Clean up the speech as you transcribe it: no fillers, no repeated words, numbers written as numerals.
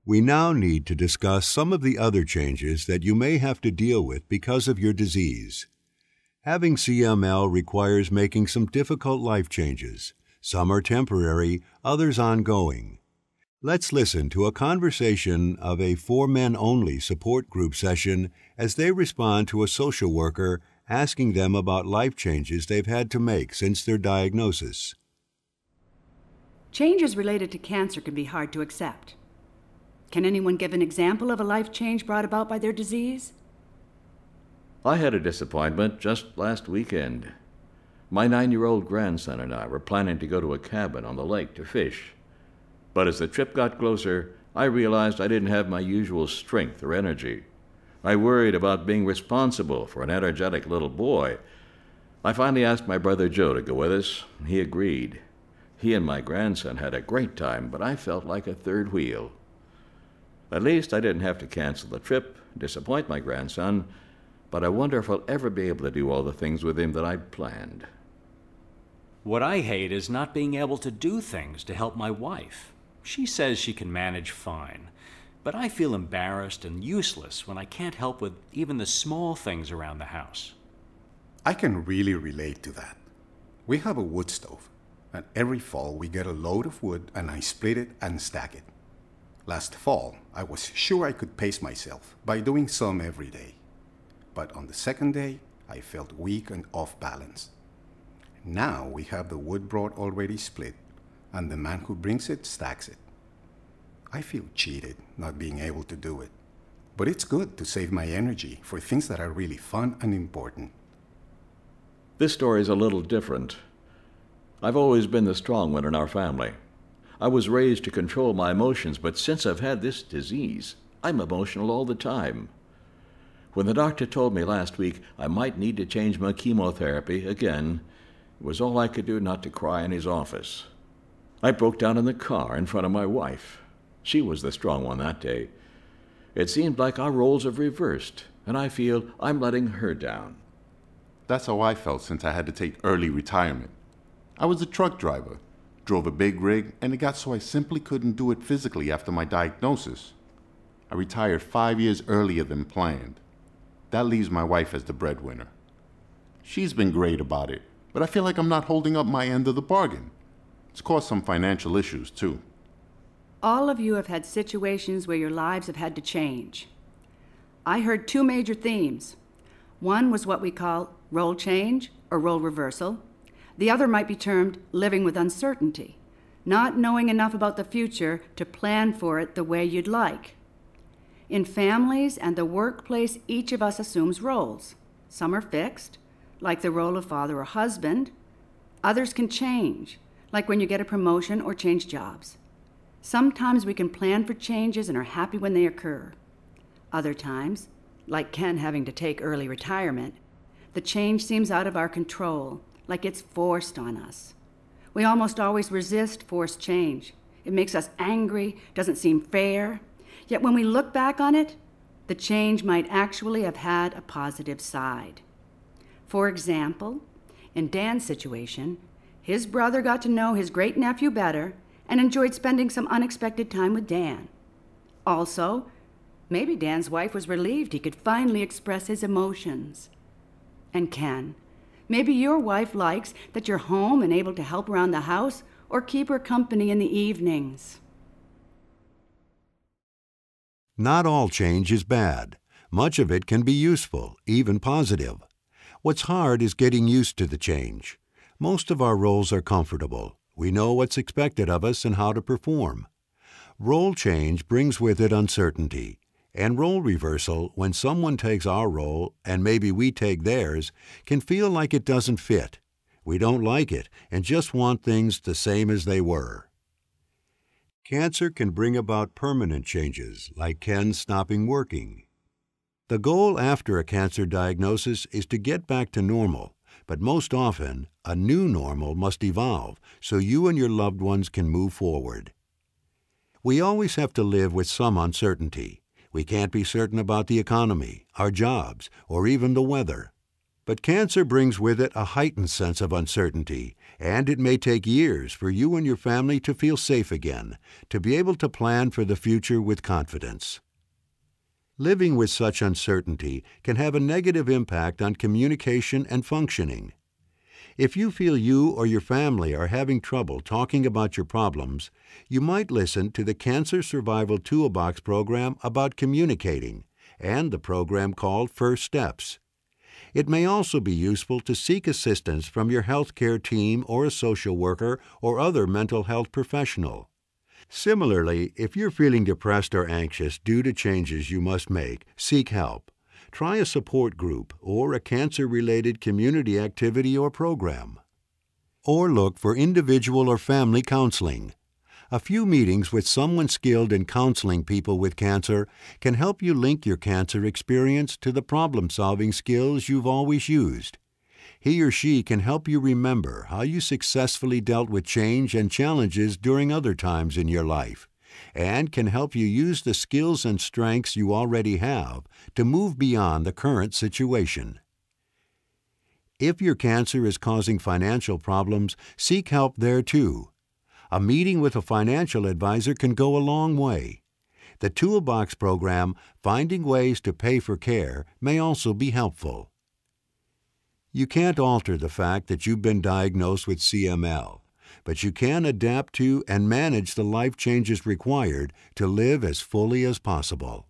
We now need to discuss some of the other changes that you may have to deal with because of your disease. Having CML requires making some difficult life changes. Some are temporary, others ongoing. Let's listen to a conversation of a for-men-only support group session as they respond to a social worker asking them about life changes they've had to make since their diagnosis. Changes related to cancer can be hard to accept. Can anyone give an example of a life change brought about by their disease? I had a disappointment just last weekend. My 9-year-old grandson and I were planning to go to a cabin on the lake to fish. But as the trip got closer, I realized I didn't have my usual strength or energy. I worried about being responsible for an energetic little boy. I finally asked my brother Joe to go with us. He agreed. He and my grandson had a great time, but I felt like a third wheel. At least I didn't have to cancel the trip, disappoint my grandson, but I wonder if I'll ever be able to do all the things with him that I'd planned. What I hate is not being able to do things to help my wife. She says she can manage fine, but I feel embarrassed and useless when I can't help with even the small things around the house. I can really relate to that. We have a wood stove, and every fall we get a load of wood and I split it and stack it. Last fall, I was sure I could pace myself by doing some every day. But on the second day, I felt weak and off balance. Now we have the wood board already split, and the man who brings it stacks it. I feel cheated not being able to do it, but it's good to save my energy for things that are really fun and important. This story is a little different. I've always been the strong one in our family. I was raised to control my emotions, but since I've had this disease, I'm emotional all the time. When the doctor told me last week I might need to change my chemotherapy again, it was all I could do not to cry in his office. I broke down in the car in front of my wife. She was the strong one that day. It seemed like our roles have reversed, and I feel I'm letting her down. That's how I felt since I had to take early retirement. I was a truck driver, drove a big rig, and it got so I simply couldn't do it physically after my diagnosis. I retired 5 years earlier than planned. That leaves my wife as the breadwinner. She's been great about it, but I feel like I'm not holding up my end of the bargain. It's caused some financial issues, too. All of you have had situations where your lives have had to change. I heard two major themes. One was what we call role change or role reversal. The other might be termed living with uncertainty, not knowing enough about the future to plan for it the way you'd like. In families and the workplace, each of us assumes roles. Some are fixed, like the role of father or husband. Others can change, like when you get a promotion or change jobs. Sometimes we can plan for changes and are happy when they occur. Other times, like Ken having to take early retirement, the change seems out of our control, like it's forced on us. We almost always resist forced change. It makes us angry, doesn't seem fair. Yet when we look back on it, the change might actually have had a positive side. For example, in Dan's situation, his brother got to know his great-nephew better and enjoyed spending some unexpected time with Dan. Also, maybe Dan's wife was relieved he could finally express his emotions. And Ken, maybe your wife likes that you're home and able to help around the house or keep her company in the evenings. Not all change is bad. Much of it can be useful, even positive. What's hard is getting used to the change. Most of our roles are comfortable. We know what's expected of us and how to perform. Role change brings with it uncertainty. And role reversal, when someone takes our role and maybe we take theirs, can feel like it doesn't fit. We don't like it and just want things the same as they were. Cancer can bring about permanent changes, like Ken stopping working. The goal after a cancer diagnosis is to get back to normal, but most often, a new normal must evolve so you and your loved ones can move forward. We always have to live with some uncertainty. We can't be certain about the economy, our jobs, or even the weather. But cancer brings with it a heightened sense of uncertainty, and it may take years for you and your family to feel safe again, to be able to plan for the future with confidence. Living with such uncertainty can have a negative impact on communication and functioning. If you feel you or your family are having trouble talking about your problems, you might listen to the Cancer Survival Toolbox program about communicating and the program called First Steps. It may also be useful to seek assistance from your healthcare team or a social worker or other mental health professional. Similarly, if you're feeling depressed or anxious due to changes you must make, seek help. Try a support group or a cancer-related community activity or program. Or look for individual or family counseling. A few meetings with someone skilled in counseling people with cancer can help you link your cancer experience to the problem-solving skills you've always used. He or she can help you remember how you successfully dealt with change and challenges during other times in your life, and can help you use the skills and strengths you already have to move beyond the current situation. If your cancer is causing financial problems, seek help there too. A meeting with a financial advisor can go a long way. The Toolbox program, Finding Ways to Pay for Care, may also be helpful. You can't alter the fact that you've been diagnosed with CML, but you can adapt to and manage the life changes required to live as fully as possible.